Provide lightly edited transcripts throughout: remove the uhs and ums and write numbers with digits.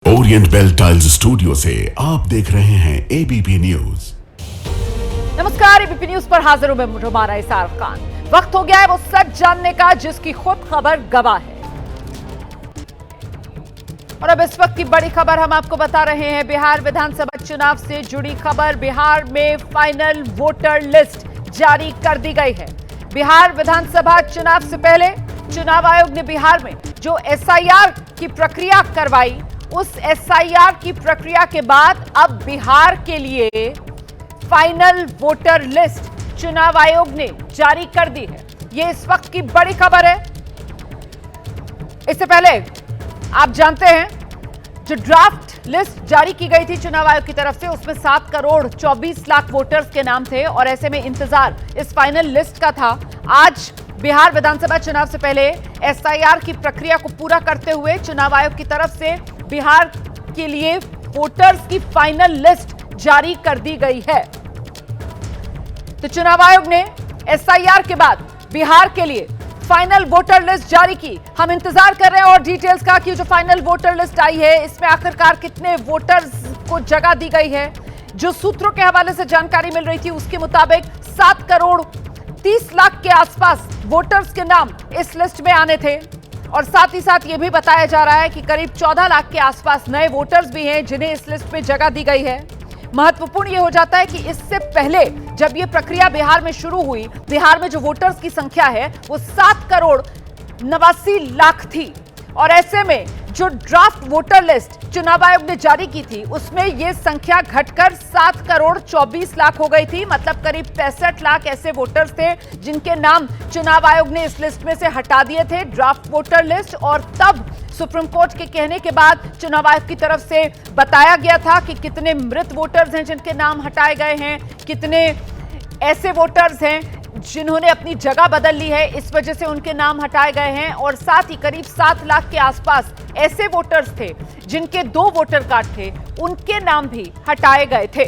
Orient bell tiles studio से आप देख रहे हैं एबीपी न्यूज। नमस्कार, एबीपी न्यूज पर हाजिर हूं मैं रुमाना इसार खान। वक्त हो गया है वो सच जानने का जिसकी खुद खबर गवाह है। और अब इस वक्त की बड़ी खबर हम आपको बता रहे हैं। बिहार विधानसभा चुनाव से जुड़ी खबर। बिहार में फाइनल वोटर लिस्ट जारी कर दी गई है। बिहार विधानसभा चुनाव से पहले चुनाव आयोग ने बिहार में जो एसआईआर की प्रक्रिया करवाई, उस एसआईआर की प्रक्रिया के बाद अब बिहार के लिए फाइनल वोटर लिस्ट चुनाव आयोग ने जारी कर दी है। यह इस वक्त की बड़ी खबर है। इससे पहले आप जानते हैं जो ड्राफ्ट लिस्ट जारी की गई थी चुनाव आयोग की तरफ से, उसमें 7 करोड़ 24 लाख वोटर्स के नाम थे और ऐसे में इंतजार इस फाइनल लिस्ट का था। आज बिहार विधानसभा चुनाव से पहले एसआईआर की प्रक्रिया को पूरा करते हुए चुनाव आयोग की तरफ से बिहार के लिए वोटर्स की फाइनल लिस्ट जारी कर दी गई है। तो चुनाव आयोग ने एसआईआर के बाद बिहार के लिए फाइनल वोटर लिस्ट जारी की। हम इंतजार कर रहे हैं और डिटेल्स का कि जो फाइनल वोटर लिस्ट आई है इसमें आखिरकार कितने वोटर्स को जगह दी गई है। जो सूत्रों के हवाले से जानकारी मिल रही थी उसके मुताबिक 7 करोड़ 30 लाख के आसपास वोटर्स के नाम इस लिस्ट में आने थे और साथ ही साथ यह भी बताया जा रहा है कि करीब 14 लाख के आसपास नए वोटर्स भी हैं जिन्हें इस लिस्ट में जगह दी गई है। महत्वपूर्ण यह हो जाता है कि इससे पहले जब यह प्रक्रिया बिहार में शुरू हुई, बिहार में जो वोटर्स की संख्या है वो 7 करोड़ 89 लाख थी और ऐसे में जो ड्राफ्ट वोटर लिस्ट चुनाव आयोग ने जारी की थी उसमें यह संख्या घटकर 7 करोड़ 24 लाख हो गई थी। मतलब करीब 65 लाख ऐसे वोटर्स थे जिनके नाम चुनाव आयोग ने इस लिस्ट में से हटा दिए थे, ड्राफ्ट वोटर लिस्ट। और तब सुप्रीम कोर्ट के कहने के बाद चुनाव आयोग की तरफ से बताया गया था कि कितने मृत वोटर्स हैं जिनके नाम हटाए गए हैं, कितने ऐसे वोटर्स हैं जिन्होंने अपनी जगह बदल ली है, इस वजह से उनके नाम हटाए गए हैं। और साथ ही करीब 7 लाख के आसपास ऐसे वोटर्स थे जिनके 2 वोटर कार्ड थे, उनके नाम भी हटाए गए थे।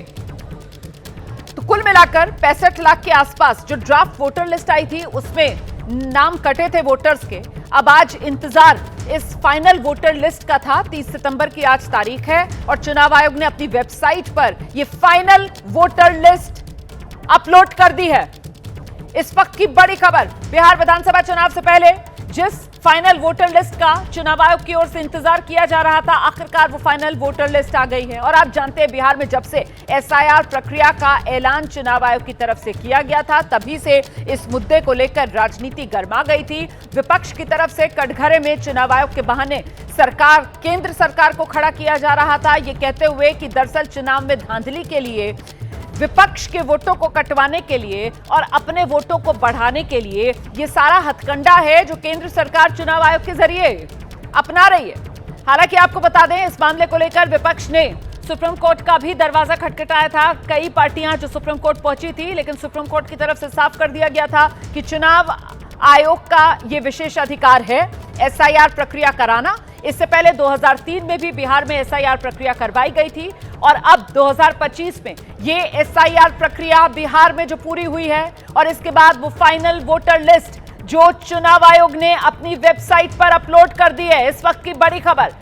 तो कुल मिलाकर 65 लाख के आसपास जो ड्राफ्ट वोटर लिस्ट आई थी उसमें नाम कटे थे वोटर्स के। अब आज इंतजार इस फाइनल वोटर लिस्ट का था। 30 सितंबर की आज तारीख है और चुनाव आयोग ने अपनी वेबसाइट पर यह फाइनल वोटर लिस्ट अपलोड कर दी है। इस वक्त की बड़ी खबर, बिहार विधानसभा चुनाव से पहले जिस फाइनल वोटर लिस्ट का चुनाव आयोग की ओर से इंतजार किया जा रहा था, आखिरकार वो फाइनल वोटर लिस्ट आ गई है। और आप जानते हैं बिहार में जब से एसआईआर प्रक्रिया का ऐलान चुनाव आयोग की तरफ से किया गया था, तभी से इस मुद्दे को लेकर राजनीति गर्मा गई थी। विपक्ष की तरफ से कटघरे में चुनाव आयोग के बहाने सरकार, केंद्र सरकार को खड़ा किया जा रहा था, ये कहते हुए कि दरअसल चुनाव में धांधली के लिए, विपक्ष के वोटों को कटवाने के लिए और अपने वोटों को बढ़ाने के लिए ये सारा हथकंडा है जो केंद्र सरकार चुनाव आयोग के जरिए अपना रही है। हालांकि आपको बता दें, इस मामले को लेकर विपक्ष ने सुप्रीम कोर्ट का भी दरवाजा खटखटाया था। कई पार्टियां जो सुप्रीम कोर्ट पहुंची थी, लेकिन सुप्रीम कोर्ट की तरफ से साफ कर दिया गया था कि चुनाव आयोग का ये विशेष अधिकार है एसआईआर प्रक्रिया कराना। इससे पहले 2003 में भी बिहार में एसआईआर प्रक्रिया करवाई गई थी और अब 2025 में ये एसआईआर प्रक्रिया बिहार में जो पूरी हुई है और इसके बाद वो फाइनल वोटर लिस्ट जो चुनाव आयोग ने अपनी वेबसाइट पर अपलोड कर दी है। इस वक्त की बड़ी खबर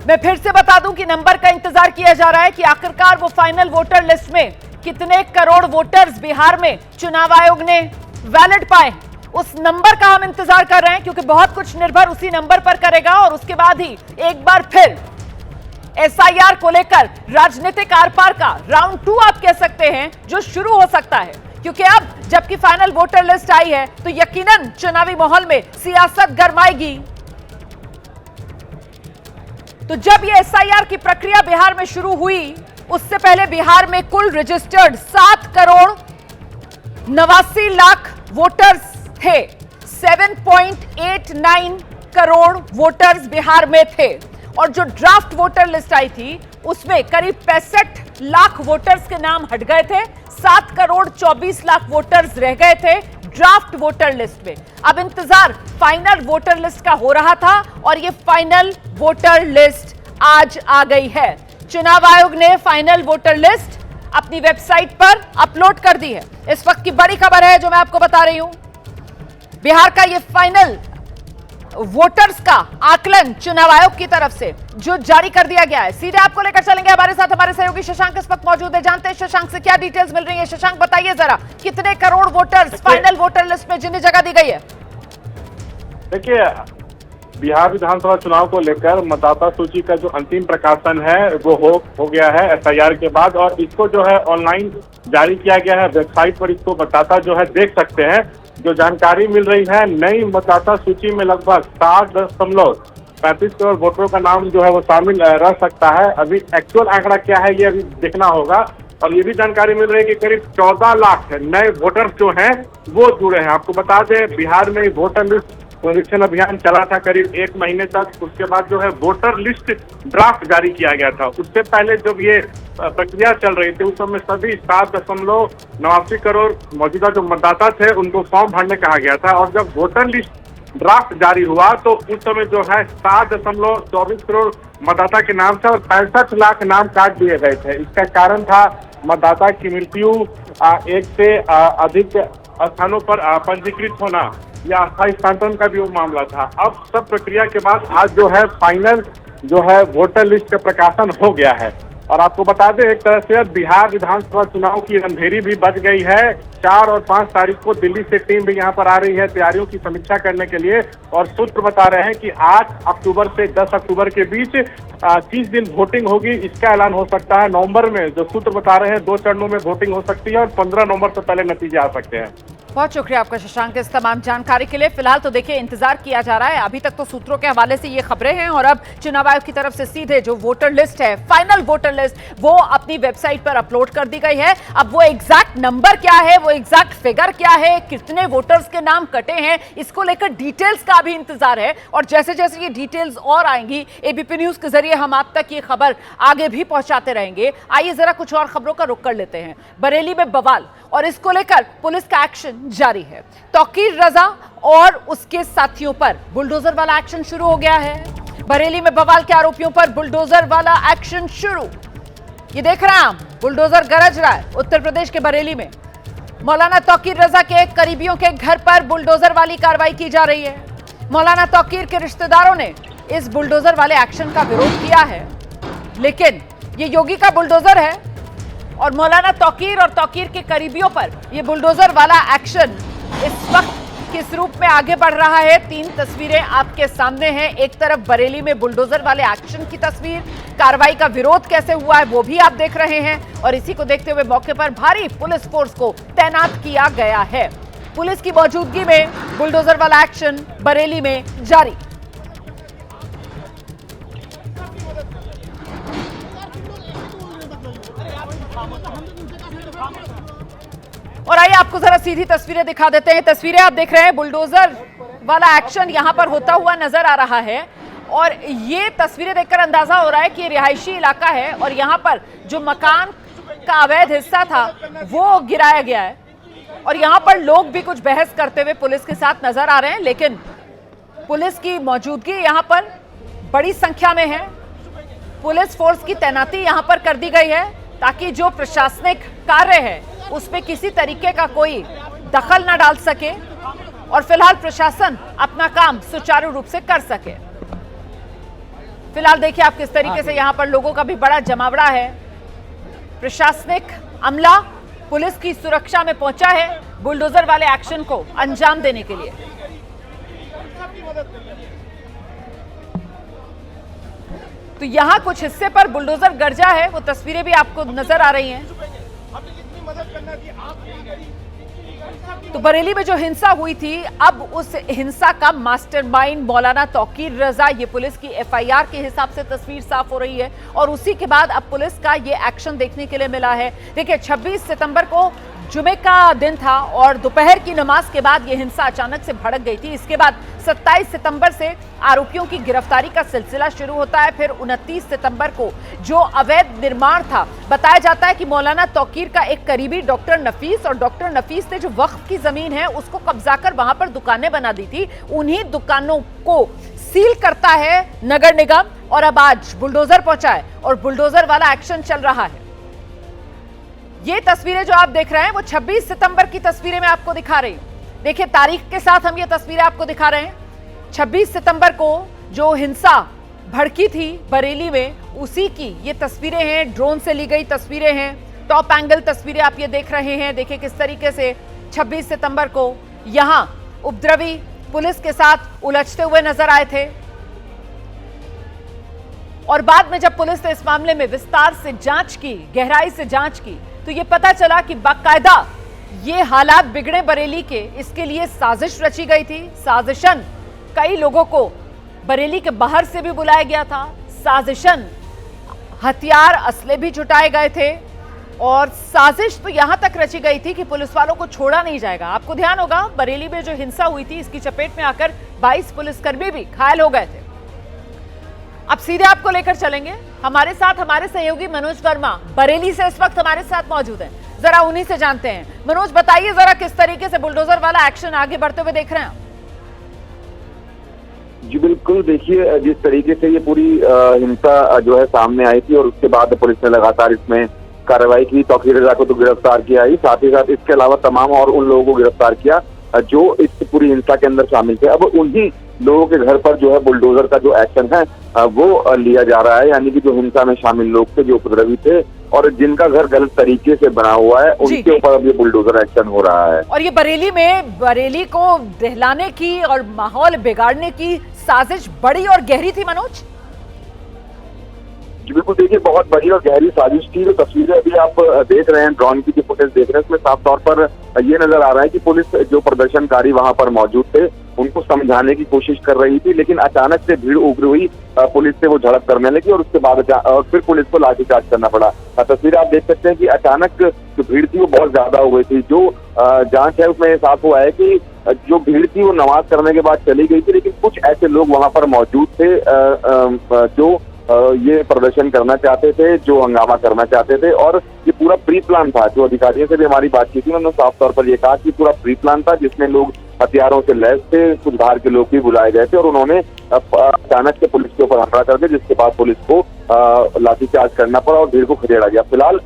मैं फिर से बता दूं कि नंबर का इंतजार किया जा रहा है कि आखिरकार वो फाइनल वोटर लिस्ट में कितने करोड़ वोटर्स बिहार में चुनाव आयोग ने वैलिड पाए। उस नंबर का हम इंतजार कर रहे हैं क्योंकि बहुत कुछ निर्भर उसी नंबर पर करेगा और उसके बाद ही एक बार फिर एसआईआर को लेकर राजनीतिक आर पार का राउंड 2 आप कह सकते हैं जो शुरू हो सकता है। क्योंकि अब जबकि फाइनल वोटर लिस्ट आई है तो यकीनन चुनावी माहौल में सियासत गरमाएगी। तो जब ये एसआईआर की प्रक्रिया बिहार में शुरू हुई, उससे पहले बिहार में कुल रजिस्टर्ड 7 करोड़ 89 लाख वोटर्स थे। 7.89 करोड़ वोटर्स बिहार में थे और जो ड्राफ्ट वोटर लिस्ट आई थी उसमें करीब 65 लाख वोटर्स के नाम हट गए थे। 7 करोड़ 24 लाख वोटर्स रह गए थे ड्राफ्ट वोटर लिस्ट में। अब इंतजार फाइनल वोटर लिस्ट का हो रहा था और ये फाइनल वोटर लिस्ट आज आ गई है। चुनाव आयोग ने फाइनल वोटर लिस्ट अपनी वेबसाइट पर अपलोड कर दी है। इस वक्त की बड़ी खबर है जो मैं आपको बता रही हूं। बिहार का ये फाइनल वोटर्स का आकलन चुनाव आयोग की तरफ से जो जारी कर दिया गया है, सीधे आपको लेकर चलेंगे। हमारे साथ हमारे सहयोगी शशांक इस वक्त मौजूद है। जानते हैं शशांक से क्या डिटेल्स मिल रही है। शशांक बताइए जरा, कितने crore voters final voter list में जिन्हें जगह दी गई है? देखिए, बिहार विधानसभा चुनाव को लेकर मतदाता सूची का जो अंतिम प्रकाशन है वो हो गया है एफआईआर के बाद, और इसको जो है ऑनलाइन जारी किया गया है। वेबसाइट पर इसको मतदाता जो है देख सकते हैं। जो जानकारी मिल रही है, नई मतदाता सूची में लगभग 7.35 करोड़ वोटरों का नाम जो है वो शामिल रह सकता है। अभी एक्चुअल आंकड़ा क्या है ये अभी देखना होगा। और ये भी जानकारी मिल रही है कि करीब 14 लाख नए वोटर्स जो हैं वो जुड़े हैं। आपको बता दें, बिहार में वोटर लिस्ट पुनरीक्षण अभियान चला था करीब 1 महीने तक। उसके बाद जो है वोटर लिस्ट ड्राफ्ट जारी किया गया था। उससे पहले जब ये प्रक्रिया चल रही थी उस समय सभी 7.89 करोड़ मौजूदा जो मतदाता थे उनको फॉर्म भरने कहा गया था। और जब वोटर लिस्ट ड्राफ्ट जारी हुआ तो उस समय जो है 7.24 करोड़ मतदाता के नाम थे और 65 लाख नाम काट दिए गए थे। इसका कारण था मतदाता की मृत्यु, एक से अधिक स्थानों पर पंजीकृत होना या अस्थायी स्थानांतरण का भी वो मामला था। अब सब प्रक्रिया के बाद आज जो है फाइनल जो है वोटर लिस्ट का प्रकाशन हो गया है। और आपको बता दें, एक तरह से बिहार विधानसभा चुनाव की रणभेरी भी बज गई है। 4 और 5 तारीख को दिल्ली से टीम भी यहाँ पर आ रही है तैयारियों की समीक्षा करने के लिए। और सूत्र बता रहे हैं कि 8 अक्टूबर से 10 अक्टूबर के बीच 30 दिन वोटिंग होगी। इसका ऐलान हो सकता है नवंबर में। जो सूत्र बता रहे हैं 2 चरणों में वोटिंग हो सकती है और 15 नवंबर से पहले नतीजे आ सकते हैं। बहुत शुक्रिया आपका शशांक इस तमाम जानकारी के लिए। फिलहाल तो देखिए इंतजार किया जा रहा है। अभी तक तो सूत्रों के हवाले से ये खबरें हैं और अब चुनाव आयोग की तरफ से सीधे जो वोटर लिस्ट है, फाइनल वोटर लिस्ट, वो अपनी वेबसाइट पर अपलोड कर दी गई है। अब वो एग्जैक्ट नंबर क्या है, वो एग्जैक्ट फिगर क्या है, कितने वोटर्स के नाम कटे हैं, इसको लेकर डिटेल्स का भी इंतजार है। और जैसे जैसे ये डिटेल्स और आएंगी एबीपी न्यूज के जरिए हम आप तक ये खबर आगे भी पहुंचाते रहेंगे। आइए जरा कुछ और खबरों का रुख कर लेते हैं। बरेली में बवाल और इसको लेकर पुलिस का एक्शन जारी है। तौकीर रजा और उसके साथियों पर बुलडोजर वाला एक्शन शुरू हो गया है। बरेली में बवाल के आरोपियों पर बुलडोजर वाला एक्शन शुरू। ये देख रहे हैं आप, बुलडोजर गरज रहा है उत्तर प्रदेश के बरेली में। मौलाना तौकीर रजा के करीबियों के घर पर बुलडोजर वाली कार्रवाई की जा रही है। मौलाना तौकीर के रिश्तेदारों ने इस बुलडोजर वाले एक्शन का विरोध किया है, लेकिन ये योगी का बुलडोजर है और मौलाना तौकीर और तौकीर के करीबियों पर यह बुलडोजर वाला एक्शन इस वक्त किस रूप में आगे बढ़ रहा है। 3 तस्वीरें आपके सामने हैं। एक तरफ बरेली में बुलडोजर वाले एक्शन की तस्वीर, कार्रवाई का विरोध कैसे हुआ है वो भी आप देख रहे हैं। और इसी को देखते हुए मौके पर भारी पुलिस फोर्स को तैनात किया गया है। पुलिस की मौजूदगी में बुलडोजर वाला एक्शन बरेली में जारी। और आइए आपको जरा सीधी तस्वीरें दिखा देते हैं। तस्वीरें आप देख रहे हैं, बुलडोजर वाला एक्शन यहां पर होता हुआ नजर आ रहा है। और ये तस्वीरें देखकर अंदाजा हो रहा है कि ये रिहायशी इलाका है और यहां पर जो मकान का अवैध हिस्सा था वो गिराया गया है। और यहां पर लोग भी कुछ बहस करते हुए पुलिस के साथ नजर आ रहे हैं, लेकिन पुलिस की मौजूदगी यहां पर बड़ी संख्या में है। पुलिस फोर्स की तैनाती यहां पर कर दी गई है ताकि जो प्रशासनिक कार्य है उसमें किसी तरीके का कोई दखल न डाल सके और फिलहाल प्रशासन अपना काम सुचारू रूप से कर सके। फिलहाल देखिए आप किस तरीके से यहां पर लोगों का भी बड़ा जमावड़ा है। प्रशासनिक अमला पुलिस की सुरक्षा में पहुंचा है बुलडोजर वाले एक्शन को अंजाम देने के लिए। तो यहां कुछ हिस्से पर बुलडोजर गरजा है, वो तस्वीरें भी आपको नजर आ रही हैं। तो बरेली में जो हिंसा हुई थी, अब उस हिंसा का मास्टरमाइंड मौलाना तौकीर रजा, ये पुलिस की एफआईआर के हिसाब से तस्वीर साफ हो रही है। और उसी के बाद अब पुलिस का ये एक्शन देखने के लिए मिला है। देखिए 26 सितंबर को जुमे का दिन था और दोपहर की नमाज के बाद यह हिंसा अचानक से भड़क गई थी। इसके बाद 27 सितंबर से आरोपियों की गिरफ्तारी का सिलसिला शुरू होता है। फिर 29 सितंबर को जो अवैध निर्माण था, बताया जाता है कि मौलाना तौकीर का एक करीबी डॉक्टर नफीस, और डॉक्टर नफीस ने जो वक्फ की जमीन है उसको कब्जा कर वहां पर दुकानें बना दी थी, उन्हीं दुकानों को सील करता है नगर निगम। और अब आज बुलडोजर पहुंचा है और बुलडोजर वाला एक्शन चल रहा है। ये तस्वीरें जो आप देख रहे हैं वो 26 सितंबर की तस्वीरें मैं आपको दिखा रही हूं। देखिए तारीख के साथ हम ये तस्वीरें आपको दिखा रहे हैं। 26 सितंबर को जो हिंसा भड़की थी बरेली में, उसी की ये तस्वीरें हैं, ड्रोन से ली गई तस्वीरें हैं, टॉप एंगल तस्वीरें आप ये देख रहे हैं। देखिए किस तरीके से 26 सितंबर को यहां उपद्रवी पुलिस के साथ उलझते हुए नजर आए थे और बाद में जब पुलिस ने इस मामले में विस्तार से जांच की, गहराई से जांच की, तो ये पता चला कि बाकायदा ये हालात बिगड़े बरेली के, इसके लिए साजिश रची गई थी। साजिशन कई लोगों को बरेली के बाहर से भी बुलाया गया था, साजिशन हथियार असले भी जुटाए गए थे और साजिश तो यहां तक रची गई थी कि पुलिस वालों को छोड़ा नहीं जाएगा। आपको ध्यान होगा बरेली में जो हिंसा हुई थी, इसकी चपेट में आकर 22 पुलिसकर्मी भी घायल हो गए थे। अब सीधे आपको लेकर चलेंगे हमारे साथ, हमारे सहयोगी मनोज वर्मा बरेली से इस वक्त हमारे साथ मौजूद हैं। जरा उन्हीं से जानते हैं। मनोज बताइए जरा किस तरीके से बुलडोजर वाला एक्शन आगे बढ़ते हुए देख रहे हैं आप? जी बिल्कुल, देखिए जिस तरीके से ये पूरी हिंसा जो है सामने आई थी और उसके बाद पुलिस ने लगातार इसमें कार्रवाई की, तौकीर रजा को तो गिरफ्तार किया ही, साथ ही साथ इसके अलावा तमाम और उन लोगों को गिरफ्तार किया जो इस पूरी हिंसा के अंदर शामिल थे। अब उन्हीं लोगों के घर पर जो है बुलडोजर का जो एक्शन है वो लिया जा रहा है, यानी कि जो हिंसा में शामिल लोग थे, जो उपद्रवी थे और जिनका घर गलत तरीके से बना हुआ है, उनके ऊपर अब ये बुलडोजर एक्शन हो रहा है। और ये बरेली को दहलाने की और माहौल बिगाड़ने की साजिश बड़ी और गहरी थी मनोज? जी बिल्कुल, देखिए बहुत बड़ी और गहरी साजिश थी। जो तस्वीरें अभी आप देख रहे हैं, ड्रोन की जो फुटेज देख रहे हैं, उसमें साफ तौर पर ये नजर आ रहा है कि पुलिस जो प्रदर्शनकारी वहां पर मौजूद थे उनको समझाने की कोशिश कर रही थी, लेकिन अचानक से भीड़ उग्र हुई, पुलिस से वो झड़प करने लगी और उसके बाद फिर पुलिस को लाठीचार्ज करना पड़ा। तस्वीर आप देख सकते हैं कि अचानक जो भीड़ थी वो बहुत ज्यादा हो गई थी। जो जांच है उसमें साफ हुआ है कि जो भीड़ थी वो नमाज करने के बाद चली गई थी, लेकिन कुछ ऐसे लोग वहां पर मौजूद थे जो ये प्रदर्शन करना चाहते थे, जो हंगामा करना चाहते थे और ये पूरा प्री प्लान था। जो अधिकारियों से भी हमारी बातचीत थी, उन्होंने साफ तौर पर ये कहा कि पूरा प्री प्लान था, जिसमें लोग हथियारों से लैस थे, कुछ बाहर के लोग भी बुलाए गए थे और उन्होंने अचानक से पुलिस के ऊपर हमला कर दिया, जिसके बाद पुलिस को लाठीचार्ज करना पड़ा और भीड़ को खदेड़ा गया। फिलहाल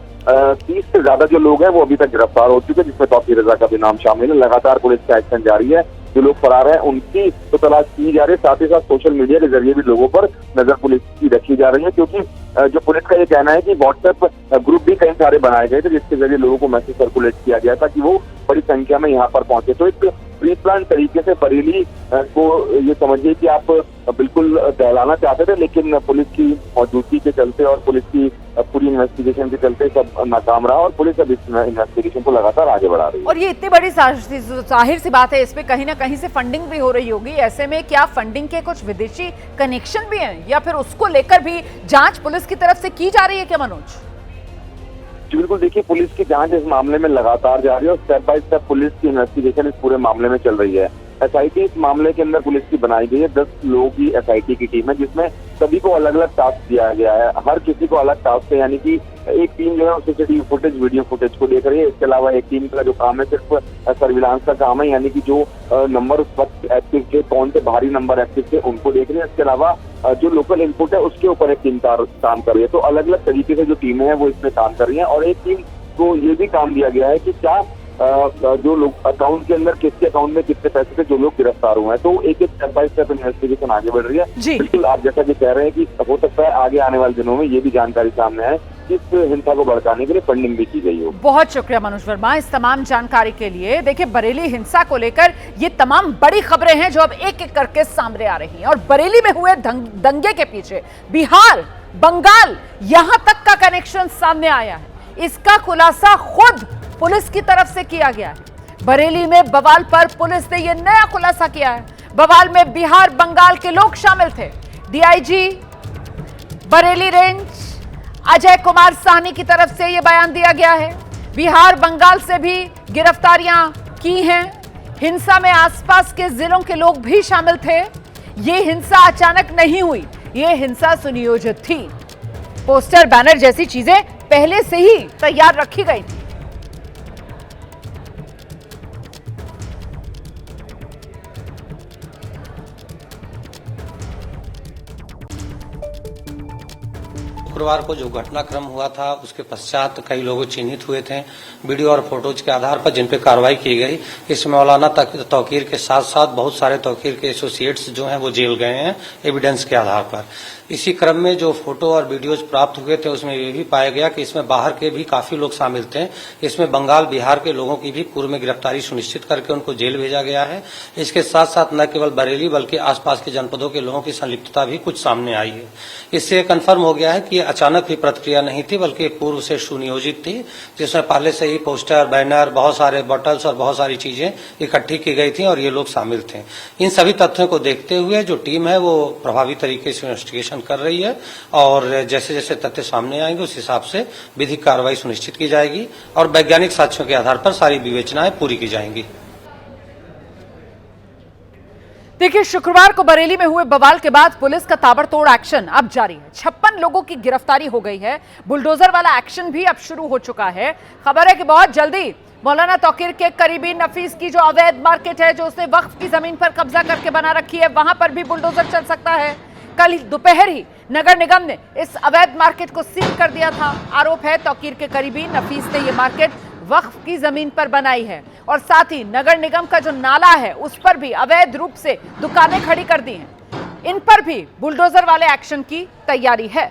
30 से ज्यादा जो लोग हैं वो अभी तक गिरफ्तार हो चुके हैं, जिसमें तौकीर रजा का भी नाम शामिल है। लगातार पुलिस का एक्शन जारी है, जो लोग फरार हैं उनकी तो तलाश की जा रही है, साथ ही साथ सोशल मीडिया के जरिए भी लोगों पर नजर पुलिस की रखी जा रही है, क्योंकि जो पुलिस का ये कहना है कि व्हाट्सएप ग्रुप भी कई सारे बनाए गए थे, जिसके जरिए लोगों को मैसेज सर्कुलेट किया गया था कि वो बड़ी संख्या में यहाँ पर पहुंचे। तो एक प्री प्लान तरीके से बरेली को ये समझिए कि आप बिल्कुल दहलाना चाहते थे, लेकिन पुलिस की मौजूदगी के चलते और पुलिस की पूरी इन्वेस्टिगेशन के चलते सब नाकाम रहा और पुलिस अब इस इन्वेस्टिगेशन को लगातार आगे बढ़ा रही है। और ये इतनी बड़ी जाहिर सी बात है, इसमें कहीं ना कहीं से फंडिंग भी हो रही होगी। ऐसे में क्या फंडिंग के कुछ विदेशी कनेक्शन भी हैं या फिर उसको लेकर भी जांच पुलिस की तरफ से की जा रही है क्या मनोज? जी बिल्कुल, देखिए पुलिस की जांच इस मामले में लगातार जारी है और स्टेप बाय स्टेप पुलिस की इन्वेस्टिगेशन इस पूरे मामले में चल रही है। एसआईटी इस मामले के अंदर पुलिस की बनाई गई है, 10 लोगों की एसआईटी की टीम है, जिसमें सभी को अलग अलग टास्क दिया गया है। हर किसी को अलग टास्क है, यानी कि एक टीम जो है सीसीटीवी फुटेज, वीडियो फुटेज को देख रही है। इसके अलावा एक टीम का जो काम है सिर्फ सर्विलांस का काम है, यानी कि जो नंबर उस वक्त एक्टिव थे, कौन से भारी नंबर एक्टिव थे, उनको देख रही है। इसके अलावा जो लोकल इनपुट है उसके ऊपर एक टीम काम कर रही है। तो अलग अलग तरीके से जो टीमें हैं वो इसमें काम कर रही है और एक टीम को ये भी काम दिया गया है कि क्या जो लोग अकाउंट के अंदर किसके अकाउंट में कितने पैसे थे जो लोग गिरफ्तार हुए हैं। तो एक एक स्टेप बाय स्टेप इन्वेस्टिगेशन आगे बढ़ रही है। बिल्कुल आप जैसा कि कह रहे हैं कि हो सकता है आगे आने वाले दिनों में ये भी जानकारी सामने आए कि इस हिंसा को भड़काने के लिए फंडिंग भी की गई हो। बहुत शुक्रिया मनोज वर्मा इस तमाम जानकारी के लिए। देखिए बरेली हिंसा को लेकर ये तमाम बड़ी खबरें हैं जो अब एक एक करके सामने आ रही हैं और बरेली में हुए दंगे के पीछे बिहार, बंगाल, यहां तक का कनेक्शन सामने आया है। इसका खुलासा खुद पुलिस की तरफ से किया गया है। बरेली में बवाल पर पुलिस ने यह नया खुलासा किया है। बवाल में बिहार, बंगाल के लोग शामिल थे। डीआईजी बरेली रेंज अजय कुमार साहनी की तरफ से यह बयान दिया गया है। बिहार, बंगाल से भी गिरफ्तारियां की हैं। हिंसा में आसपास के जिलों के लोग भी शामिल थे। यह हिंसा अचानक नहीं हुई, यह हिंसा सुनियोजित थी। पोस्टर, बैनर जैसी चीजें पहले से ही तैयार रखी गई थी। शुक्रवार को जो घटनाक्रम हुआ था उसके पश्चात कई लोग चिन्हित हुए थे वीडियो और फोटोज के आधार पर, जिन पे कार्रवाई की गई। इसमें मौलाना तौकीर के साथ साथ बहुत सारे तौकीर के एसोसिएट्स जो हैं वो जेल गए हैं एविडेंस के आधार पर। इसी क्रम में जो फोटो और वीडियोज प्राप्त हुए थे उसमें ये भी पाया गया कि इसमें बाहर के भी काफी लोग शामिल थे। इसमें बंगाल, बिहार के लोगों की भी पूर्व में गिरफ्तारी सुनिश्चित करके उनको जेल भेजा गया है। इसके साथ साथ न केवल बरेली बल्कि आसपास के जनपदों के लोगों की संलिप्तता भी कुछ सामने आई है। इससे कन्फर्म हो गया है कि ये अचानक भी प्रतिक्रिया नहीं थी बल्कि पूर्व से सुनियोजित थी, जिसमें पहले से ही पोस्टर, बैनर, बहुत सारे बॉटल्स और बहुत सारी चीजें इकट्ठी की गई थी और ये लोग शामिल थे। इन सभी तथ्यों को देखते हुए जो टीम है वो प्रभावी तरीके से इन्वेस्टिगेशन कर रही है और जैसे जैसे तथ्य सामने आएंगे उस हिसाब से विधिक कार्रवाई सुनिश्चित की जाएगी और वैज्ञानिक साक्ष्यों के आधार पर सारी विवेचनाएं पूरी की जाएंगी। देखिए, शुक्रवार को बरेली में हुए बवाल के बाद पुलिस का ताबड़तोड़ एक्शन अब जारी है। 56 लोगों की गिरफ्तारी हो गई है। बुलडोजर वाला एक्शन भी अब शुरू हो चुका है। खबर है कि बहुत जल्दी मौलाना तौकीर के करीबी नफीस की जो अवैध मार्केट है, जो उसने वक्फ की जमीन पर कब्जा करके बना रखी है, वहां पर भी बुलडोजर चल सकता है। कल दोपहर ही नगर निगम ने इस अवैध मार्केट को सील कर दिया था। आरोप है तौकीर के करीबी नफीस ने यह मार्केट वक्फ की जमीन पर बनाई है और साथ ही नगर निगम का जो नाला है उस पर भी अवैध रूप से दुकानें खड़ी कर दी हैं। इन पर भी बुलडोजर वाले एक्शन की तैयारी है।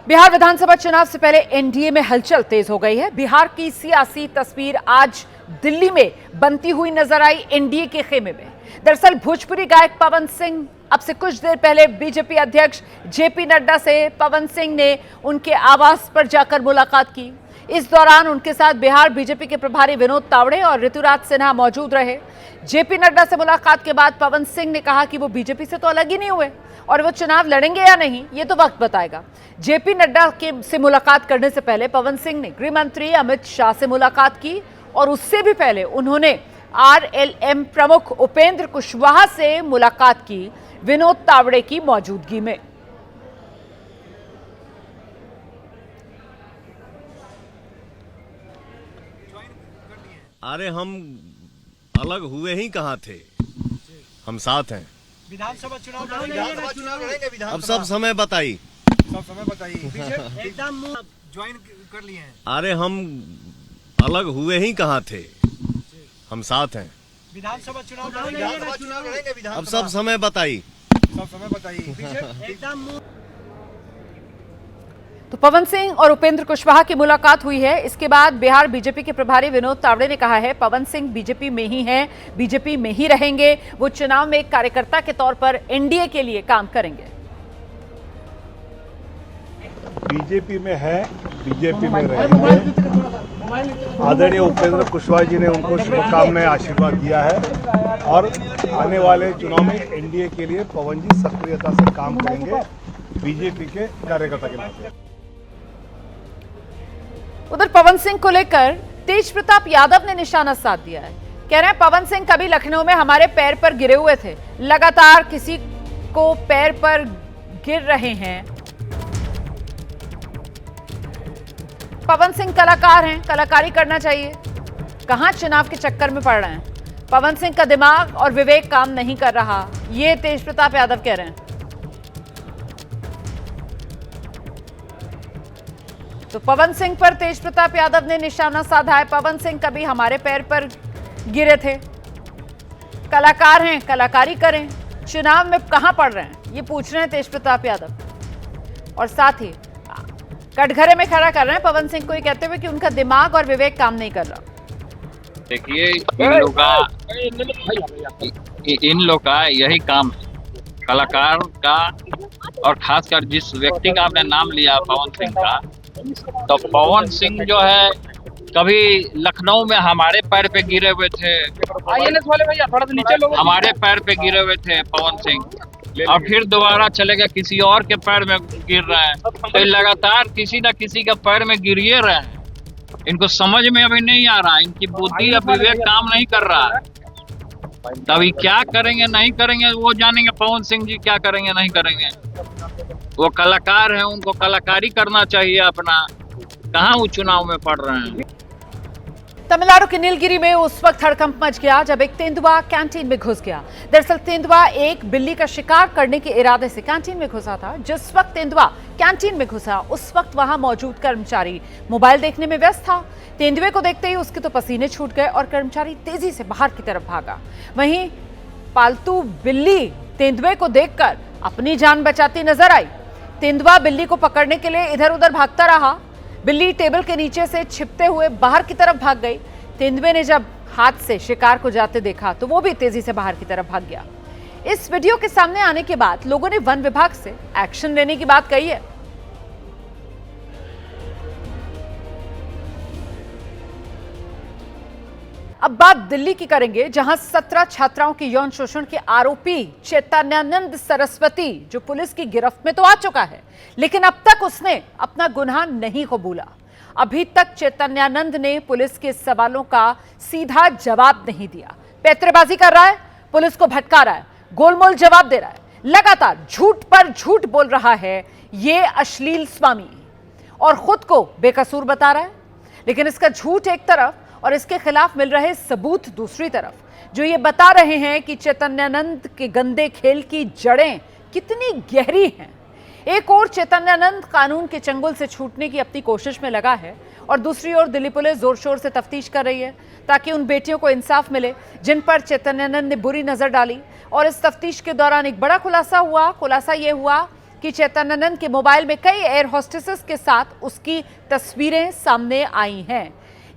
बिहार विधानसभा चुनाव से पहले एनडीए में हलचल तेज हो गई है। बिहार की सियासी तस्वीर आज दिल्ली में बनती हुई नजर आई एनडीए के खेमे में। दरअसल भोजपुरी गायक पवन सिंह अब से कुछ देर पहले बीजेपी अध्यक्ष जेपी नड्डा से पवन सिंह ने उनके आवास पर जाकर मुलाकात की। इस दौरान उनके साथ बिहार बीजेपी के प्रभारी विनोद तावड़े और ऋतुराज सिन्हा मौजूद रहे। जेपी नड्डा से मुलाकात के बाद पवन सिंह ने कहा कि वो बीजेपी से तो अलग ही नहीं हुए और वो चुनाव लड़ेंगे या नहीं ये तो वक्त बताएगा। जेपी नड्डा से मुलाकात करने से पहले पवन सिंह ने गृह मंत्री अमित शाह से मुलाकात की और उससे भी पहले उन्होंने आरएलएम प्रमुख उपेंद्र कुशवाहा से मुलाकात की विनोद तावड़े की मौजूदगी में। अरे हम अलग हुए ही कहाँ थे, हम साथ हैं। विधानसभा चुनाव लड़ेंगे। अब सब समय बताइए। एकदम ज्वाइन कर लिए हैं। अरे हम अलग हुए ही कहाँ थे, हम साथ हैं। विधानसभा चुनाव लड़ेंगे। अब सब समय बताइए। एकदम तो पवन सिंह और उपेंद्र कुशवाहा की मुलाकात हुई है। इसके बाद बिहार बीजेपी के प्रभारी विनोद तावड़े ने कहा है पवन सिंह बीजेपी में ही हैं, बीजेपी में ही रहेंगे। वो चुनाव में एक कार्यकर्ता के तौर पर एनडीए के लिए काम करेंगे। बीजेपी में है, बीजेपी में रहेंगे। आदरणीय उपेंद्र कुशवाहा जी ने उनको शुभकामनाएं, आशीर्वाद दिया है और आने वाले चुनाव में एनडीए के लिए पवन जी सक्रियता से काम करेंगे बीजेपी के कार्यकर्ता के नाते। उधर पवन सिंह को लेकर तेज प्रताप यादव ने निशाना साध दिया है। कह रहे हैं पवन सिंह कभी लखनऊ में हमारे पैर पर गिरे हुए थे, लगातार किसी को पैर पर गिर रहे हैं। पवन सिंह कलाकार हैं, कलाकारी करना चाहिए, कहां चुनाव के चक्कर में पड़ रहे हैं। पवन सिंह का दिमाग और विवेक काम नहीं कर रहा, ये तेज प्रताप यादव कह रहे हैं। तो पवन सिंह पर तेज प्रताप यादव ने निशाना साधा है। पवन सिंह कभी हमारे पैर पर गिरे थे, कलाकार हैं, कलाकारी करें, चुनाव में कहां पड़ रहे हैं ये पूछ रहे हैं तेज प्रताप यादव। और साथ ही कटघरे में खड़ा कर रहे हैं पवन सिंह को ये कहते हुए कि उनका दिमाग और विवेक काम नहीं कर रहा। देखिए इन लोग का यही काम है, कलाकार का, और खासकर जिस व्यक्ति का आपने नाम लिया पवन सिंह का, तो पवन सिंह जो है कभी लखनऊ में हमारे पैर पे गिरे हुए थे, वाले भैया थोड़ा सा नीचे लोग, हमारे पैर पे गिरे हुए थे पवन सिंह, और फिर दोबारा चले गए किसी और के पैर में गिर रहे हैं। तो लगातार किसी न किसी के पैर में गिरिए रहे हैं। इनको समझ में अभी नहीं आ रहा, इनकी बुद्धि और विवेक काम नहीं कर रहा है। तभी क्या करेंगे नहीं करेंगे वो जानेंगे पवन सिंह जी क्या करेंगे नहीं करेंगे। वो कलाकार हैं, उनको कलाकारी करना चाहिए अपना, कहाँ वो चुनाव में पड़ रहे हैं। तमिलनाडु के नीलगिरी में उस वक्त हड़कंप मच गया जब एक तेंदुआ कैंटीन में घुस गया। दरअसल तेंदुआ एक बिल्ली का शिकार करने के इरादे से कैंटीन में घुसा था। जिस वक्त तेंदुआ कैंटीन में घुसा उस वक्त वहां मौजूद कर्मचारी मोबाइल देखने में व्यस्त था। तेंदुए को देखते ही उसके तो पसीने छूट गए और कर्मचारी तेजी से बाहर की तरफ भागा। वहीं पालतू बिल्ली तेंदुए को देखकर अपनी जान बचाती नजर आई। तेंदुआ बिल्ली को पकड़ने के लिए इधर उधर भागता रहा। बिल्ली टेबल के नीचे से छिपते हुए बाहर की तरफ भाग गई। तेंदुए ने जब हाथ से शिकार को जाते देखा तो वो भी तेजी से बाहर की तरफ भाग गया। इस वीडियो के सामने आने के बाद लोगों ने वन विभाग से एक्शन लेने की बात कही है। अब बात दिल्ली की करेंगे, जहां 17 छात्राओं के यौन शोषण के आरोपी चैतन्यानंद सरस्वती जो पुलिस की गिरफ्त में तो आ चुका है, लेकिन अब तक उसने अपना गुनाह नहीं कबूला। अभी तक चैतन्यानंद ने पुलिस के सवालों का सीधा जवाब नहीं दिया। पैंतरेबाजी कर रहा है, पुलिस को भटका रहा है, गोलमोल जवाब दे रहा है, लगातार झूठ पर झूठ बोल रहा है ये अश्लील स्वामी, और खुद को बेकसूर बता रहा है। लेकिन इसका झूठ एक तरफ और इसके खिलाफ मिल रहे सबूत दूसरी तरफ, जो ये बता रहे हैं कि चैतन्यानंद के गंदे खेल की जड़ें कितनी गहरी हैं। एक ओर चैतन्यानंद कानून के चंगुल से छूटने की अपनी कोशिश में लगा है और दूसरी ओर दिल्ली पुलिस जोर शोर से तफ्तीश कर रही है ताकि उन बेटियों को इंसाफ मिले जिन पर चैतन्यानंद ने बुरी नजर डाली। और इस तफ्तीश के दौरान एक बड़ा खुलासा ये हुआ कि चैतन्यानंद के मोबाइल में कई एयर होस्टेसेस के साथ उसकी तस्वीरें सामने आई हैं।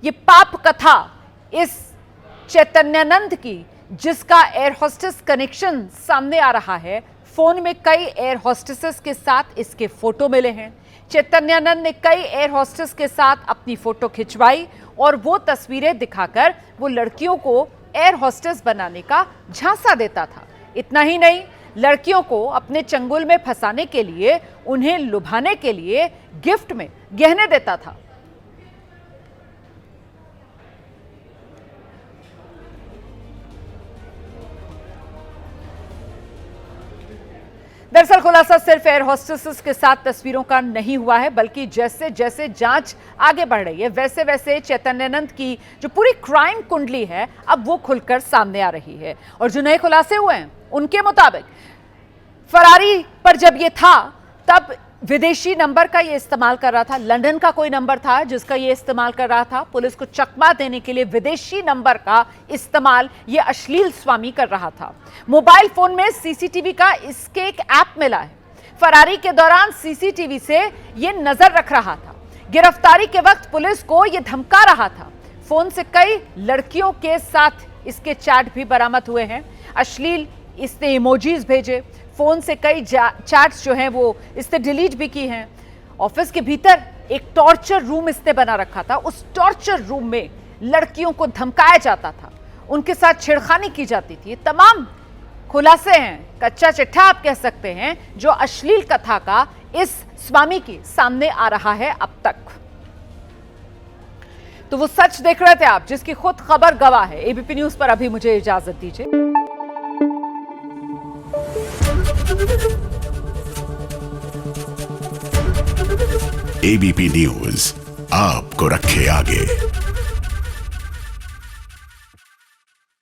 ये पाप कथा इस चैतन्यानंद की, जिसका एयर होस्टेस कनेक्शन सामने आ रहा है। फोन में कई एयर होस्टेसेस के साथ इसके फोटो मिले हैं। चैतन्यानंद ने कई एयर होस्टेस के साथ अपनी फोटो खिंचवाई और वो तस्वीरें दिखाकर वो लड़कियों को एयर होस्टेस बनाने का झांसा देता था। इतना ही नहीं, लड़कियों को अपने चंगुल में फंसाने के लिए, उन्हें लुभाने के लिए गिफ्ट में गहने देता था। दरअसल खुलासा सिर्फ एयर होस्टेसेस के साथ तस्वीरों का नहीं हुआ है, बल्कि जैसे जैसे जांच आगे बढ़ रही है वैसे वैसे चैतन्यानंद की जो पूरी क्राइम कुंडली है अब वो खुलकर सामने आ रही है। और जो नए खुलासे हुए हैं उनके मुताबिक फरारी पर जब ये था तब विदेशी नंबर का ये इस्तेमाल कर रहा था। लंदन का कोई नंबर था जिसका ये इस्तेमाल कर रहा था। पुलिस को चकमा देने के लिए विदेशी नंबर का इस्तेमाल ये अश्लील स्वामी कर रहा था। मोबाइल फोन में सीसीटीवी का इसके एक ऐप मिला है। फरारी के दौरान सीसीटीवी से ये नजर रख रहा था। गिरफ्तारी के वक्त पुलिस को ये धमका रहा था। फोन से कई लड़कियों के साथ इसके चैट भी बरामद हुए हैं। अश्लील इसने इमोजीज भेजे। फोन से कई चैट्स जो हैं वो इसने डिलीट भी की हैं। ऑफिस के भीतर एक टॉर्चर रूम इसने बना रखा था। उस टॉर्चर रूम में लड़कियों को धमकाया जाता था, उनके साथ छेड़खानी की जाती थी। तमाम खुलासे हैं, कच्चा चिट्ठा आप कह सकते हैं, जो अश्लील कथा का इस स्वामी के सामने आ रहा है अब तक। तो वो सच देख रहे थे आप, जिसकी खुद खबर गवाह है। एबीपी न्यूज पर अभी मुझे इजाजत दीजिए। एबीपी न्यूज आपको रखे आगे।